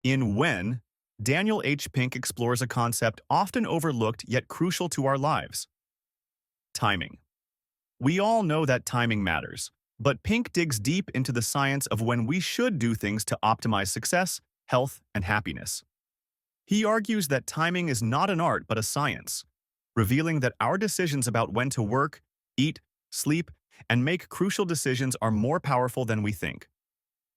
In When, Daniel H. Pink explores a concept often overlooked yet crucial to our lives: timing. We all know that timing matters, but Pink digs deep into the science of when we should do things to optimize success, health, and happiness. He argues that timing is not an art but a science, revealing that our decisions about when to work, eat, sleep, and make crucial decisions are more powerful than we think.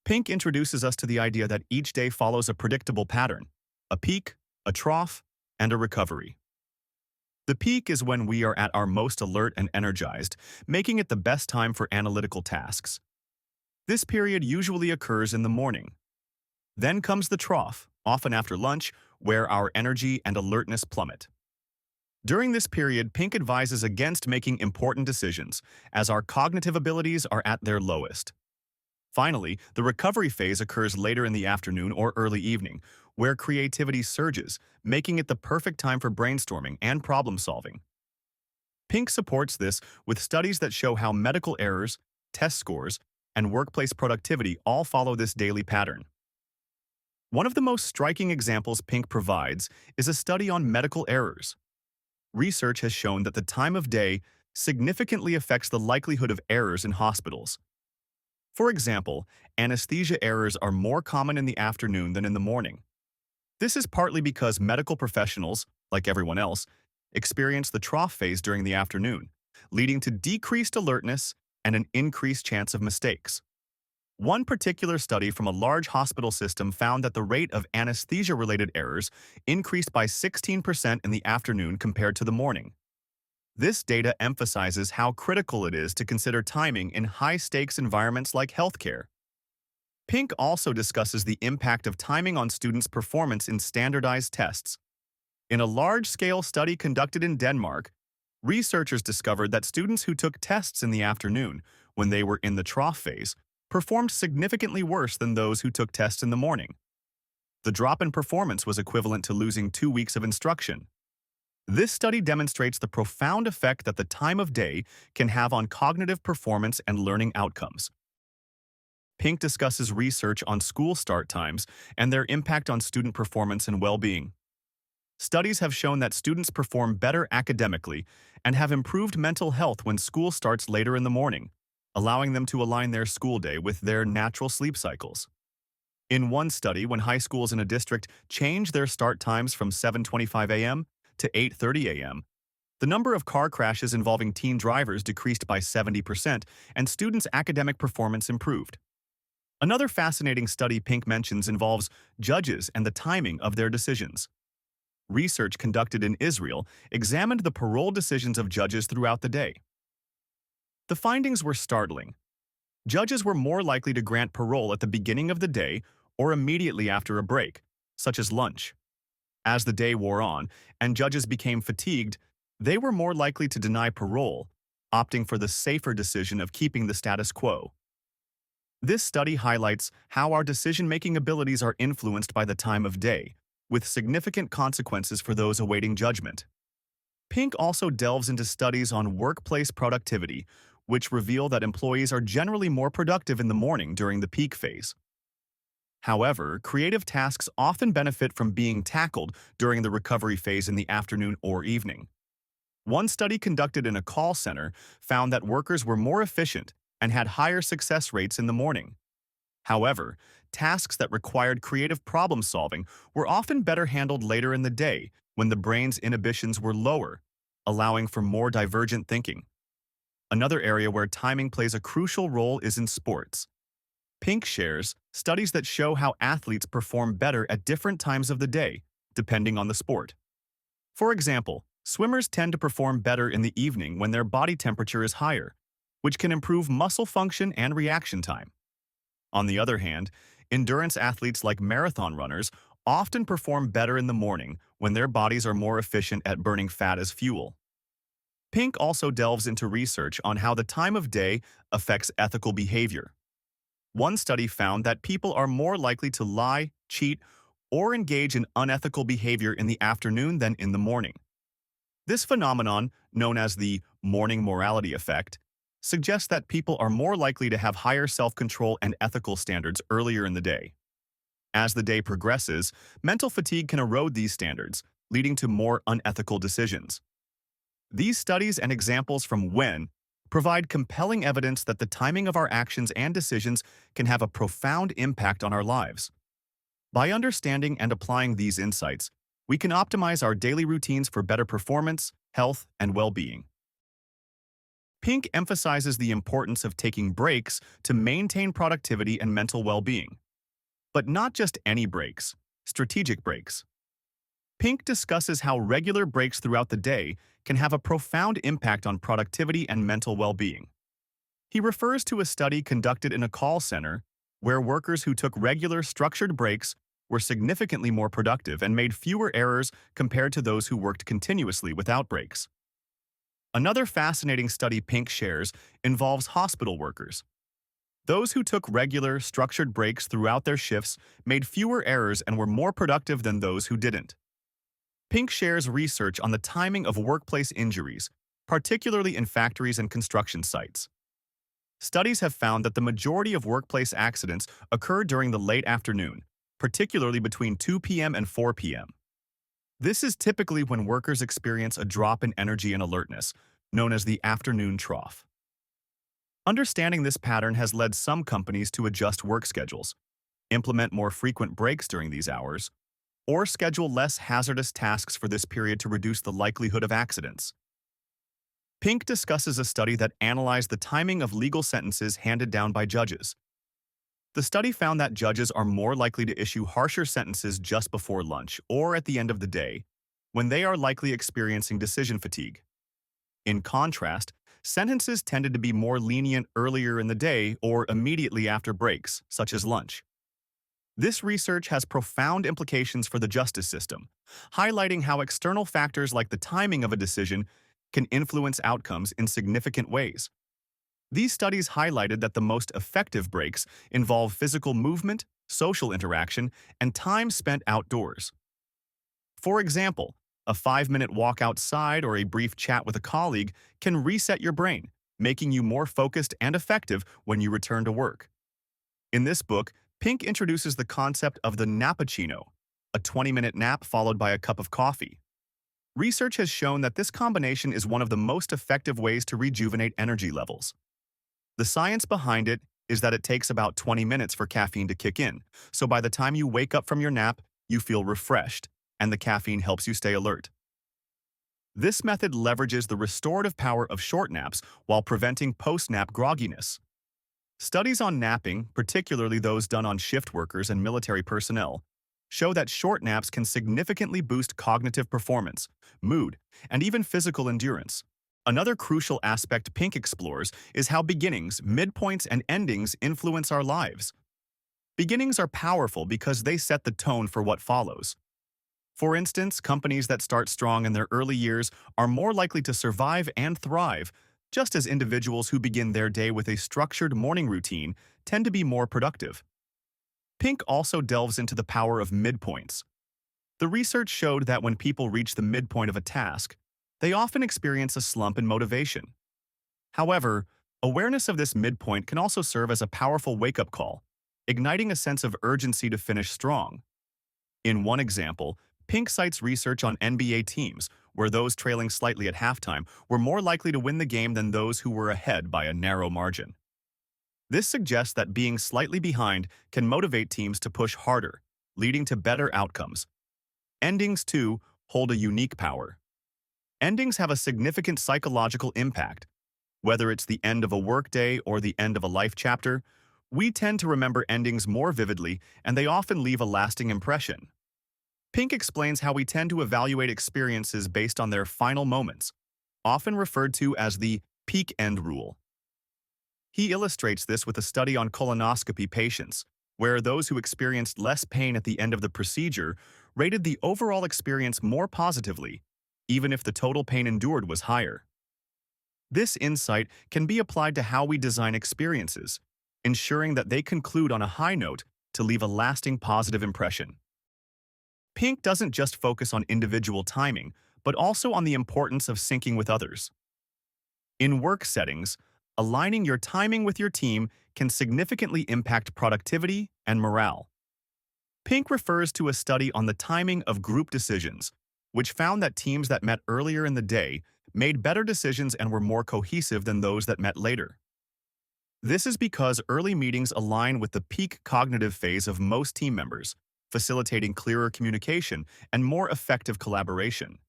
Pink introduces us to the idea that each day follows a predictable pattern: a peak, a trough, and a recovery. The peak is when we are at our most alert and energized, making it the best time for analytical tasks. This period usually occurs in the morning. Then comes the trough, often after lunch, where our energy and alertness plummet. During this period, Pink advises against making important decisions, as our cognitive abilities are at their lowest. Finally, the recovery phase occurs later in the afternoon or early evening, where creativity surges, making it the perfect time for brainstorming and problem-solving. Pink supports this with studies that show how medical errors, test scores, and workplace productivity all follow this daily pattern. One of the most striking examples Pink provides is a study on medical errors. Research has shown that the time of day significantly affects the likelihood of errors in hospitals. For example, anesthesia errors are more common in the afternoon than in the morning. This is partly because medical professionals, like everyone else, experience the trough phase during the afternoon, leading to decreased alertness and an increased chance of mistakes. One particular study from a large hospital system found that the rate of anesthesia-related errors increased by 16% in the afternoon compared to the morning. This data emphasizes how critical it is to consider timing in high-stakes environments like healthcare. Pink also discusses the impact of timing on students' performance in standardized tests. In a large-scale study conducted in Denmark, researchers discovered that students who took tests in the afternoon, when they were in the trough phase, performed significantly worse than those who took tests in the morning. The drop in performance was equivalent to losing 2 weeks of instruction. This study demonstrates the profound effect that the time of day can have on cognitive performance and learning outcomes. Pink discusses research on school start times and their impact on student performance and well-being. Studies have shown that students perform better academically and have improved mental health when school starts later in the morning, allowing them to align their school day with their natural sleep cycles. In one study, when high schools in a district changed their start times from 7:25 a.m. to 8:30 a.m., the number of car crashes involving teen drivers decreased by 70%, and students' academic performance improved. Another fascinating study Pink mentions involves judges and the timing of their decisions. Research conducted in Israel examined the parole decisions of judges throughout the day. The findings were startling. Judges were more likely to grant parole at the beginning of the day or immediately after a break, such as lunch. As the day wore on and judges became fatigued, they were more likely to deny parole, opting for the safer decision of keeping the status quo. This study highlights how our decision-making abilities are influenced by the time of day, with significant consequences for those awaiting judgment. Pink also delves into studies on workplace productivity, which reveal that employees are generally more productive in the morning during the peak phase. However, creative tasks often benefit from being tackled during the recovery phase in the afternoon or evening. One study conducted in a call center found that workers were more efficient and had higher success rates in the morning. However, tasks that required creative problem-solving were often better handled later in the day when the brain's inhibitions were lower, allowing for more divergent thinking. Another area where timing plays a crucial role is in sports. Pink shares studies that show how athletes perform better at different times of the day, depending on the sport. For example, swimmers tend to perform better in the evening when their body temperature is higher, which can improve muscle function and reaction time. On the other hand, endurance athletes like marathon runners often perform better in the morning when their bodies are more efficient at burning fat as fuel. Pink also delves into research on how the time of day affects ethical behavior. One study found that people are more likely to lie, cheat, or engage in unethical behavior in the afternoon than in the morning. This phenomenon, known as the morning morality effect, suggests that people are more likely to have higher self-control and ethical standards earlier in the day. As the day progresses, mental fatigue can erode these standards, leading to more unethical decisions. These studies and examples from WEN provide compelling evidence that the timing of our actions and decisions can have a profound impact on our lives. By understanding and applying these insights, we can optimize our daily routines for better performance, health, and well-being. Pink emphasizes the importance of taking breaks to maintain productivity and mental well-being. But not just any breaks, strategic breaks. Pink discusses how regular breaks throughout the day can have a profound impact on productivity and mental well-being. He refers to a study conducted in a call center where workers who took regular, structured breaks were significantly more productive and made fewer errors compared to those who worked continuously without breaks. Another fascinating study Pink shares involves hospital workers. Those who took regular, structured breaks throughout their shifts made fewer errors and were more productive than those who didn't. Pink shares research on the timing of workplace injuries, particularly in factories and construction sites. Studies have found that the majority of workplace accidents occur during the late afternoon, particularly between 2 p.m. and 4 p.m. This is typically when workers experience a drop in energy and alertness, known as the afternoon trough. Understanding this pattern has led some companies to adjust work schedules, implement more frequent breaks during these hours, or schedule less hazardous tasks for this period to reduce the likelihood of accidents. Pink discusses a study that analyzed the timing of legal sentences handed down by judges. The study found that judges are more likely to issue harsher sentences just before lunch or at the end of the day, when they are likely experiencing decision fatigue. In contrast, sentences tended to be more lenient earlier in the day or immediately after breaks, such as lunch. This research has profound implications for the justice system, highlighting how external factors like the timing of a decision can influence outcomes in significant ways. These studies highlighted that the most effective breaks involve physical movement, social interaction, and time spent outdoors. For example, a 5-minute walk outside or a brief chat with a colleague can reset your brain, making you more focused and effective when you return to work. In this book, Pink introduces the concept of the nappuccino, a 20-minute nap followed by a cup of coffee. Research has shown that this combination is one of the most effective ways to rejuvenate energy levels. The science behind it is that it takes about 20 minutes for caffeine to kick in, so by the time you wake up from your nap, you feel refreshed, and the caffeine helps you stay alert. This method leverages the restorative power of short naps while preventing post-nap grogginess. Studies on napping, particularly those done on shift workers and military personnel, show that short naps can significantly boost cognitive performance, mood, and even physical endurance. Another crucial aspect Pink explores is how beginnings, midpoints, and endings influence our lives. Beginnings are powerful because they set the tone for what follows. For instance, companies that start strong in their early years are more likely to survive and thrive, just as individuals who begin their day with a structured morning routine tend to be more productive. Pink also delves into the power of midpoints. The research showed that when people reach the midpoint of a task, they often experience a slump in motivation. However, awareness of this midpoint can also serve as a powerful wake-up call, igniting a sense of urgency to finish strong. In one example, Pink cites research on NBA teams, where those trailing slightly at halftime were more likely to win the game than those who were ahead by a narrow margin. This suggests that being slightly behind can motivate teams to push harder, leading to better outcomes. Endings, too, hold a unique power. Endings have a significant psychological impact. Whether it's the end of a workday or the end of a life chapter, we tend to remember endings more vividly, and they often leave a lasting impression. Pink explains how we tend to evaluate experiences based on their final moments, often referred to as the peak end rule. He illustrates this with a study on colonoscopy patients, where those who experienced less pain at the end of the procedure rated the overall experience more positively, even if the total pain endured was higher. This insight can be applied to how we design experiences, ensuring that they conclude on a high note to leave a lasting positive impression. Pink doesn't just focus on individual timing, but also on the importance of syncing with others. In work settings, aligning your timing with your team can significantly impact productivity and morale. Pink refers to a study on the timing of group decisions, which found that teams that met earlier in the day made better decisions and were more cohesive than those that met later. This is because early meetings align with the peak cognitive phase of most team members, facilitating clearer communication and more effective collaboration.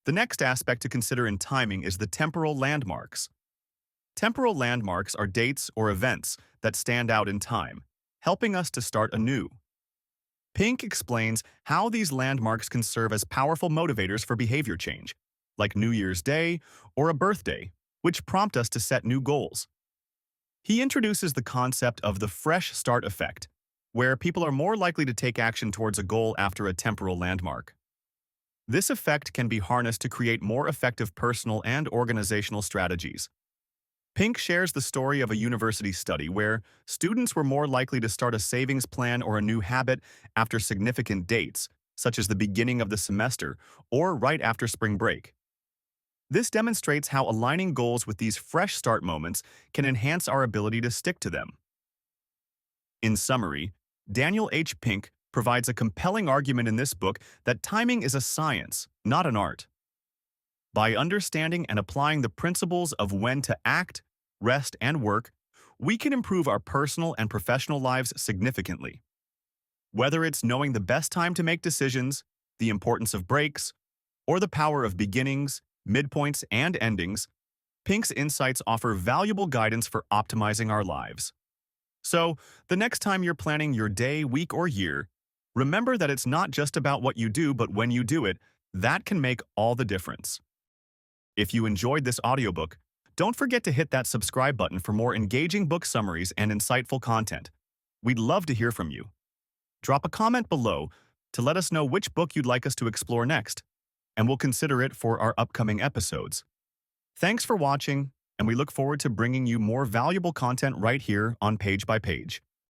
The next aspect to consider in timing is the temporal landmarks. Temporal landmarks are dates or events that stand out in time, helping us to start anew. Pink explains how these landmarks can serve as powerful motivators for behavior change, like New Year's Day or a birthday, which prompt us to set new goals. He introduces the concept of the fresh start effect, where people are more likely to take action towards a goal after a temporal landmark. This effect can be harnessed to create more effective personal and organizational strategies. Pink shares the story of a university study where students were more likely to start a savings plan or a new habit after significant dates, such as the beginning of the semester or right after spring break. This demonstrates how aligning goals with these fresh start moments can enhance our ability to stick to them. In summary, Daniel H. Pink provides a compelling argument in this book that timing is a science, not an art. By understanding and applying the principles of when to act, rest, and work, we can improve our personal and professional lives significantly. Whether it's knowing the best time to make decisions, the importance of breaks, or the power of beginnings, midpoints, and endings, Pink's insights offer valuable guidance for optimizing our lives. So, the next time you're planning your day, week, or year, remember that it's not just about what you do, but when you do it, that can make all the difference. If you enjoyed this audiobook, don't forget to hit that subscribe button for more engaging book summaries and insightful content. We'd love to hear from you. Drop a comment below to let us know which book you'd like us to explore next, and we'll consider it for our upcoming episodes. Thanks for watching, and we look forward to bringing you more valuable content right here on Page by Page.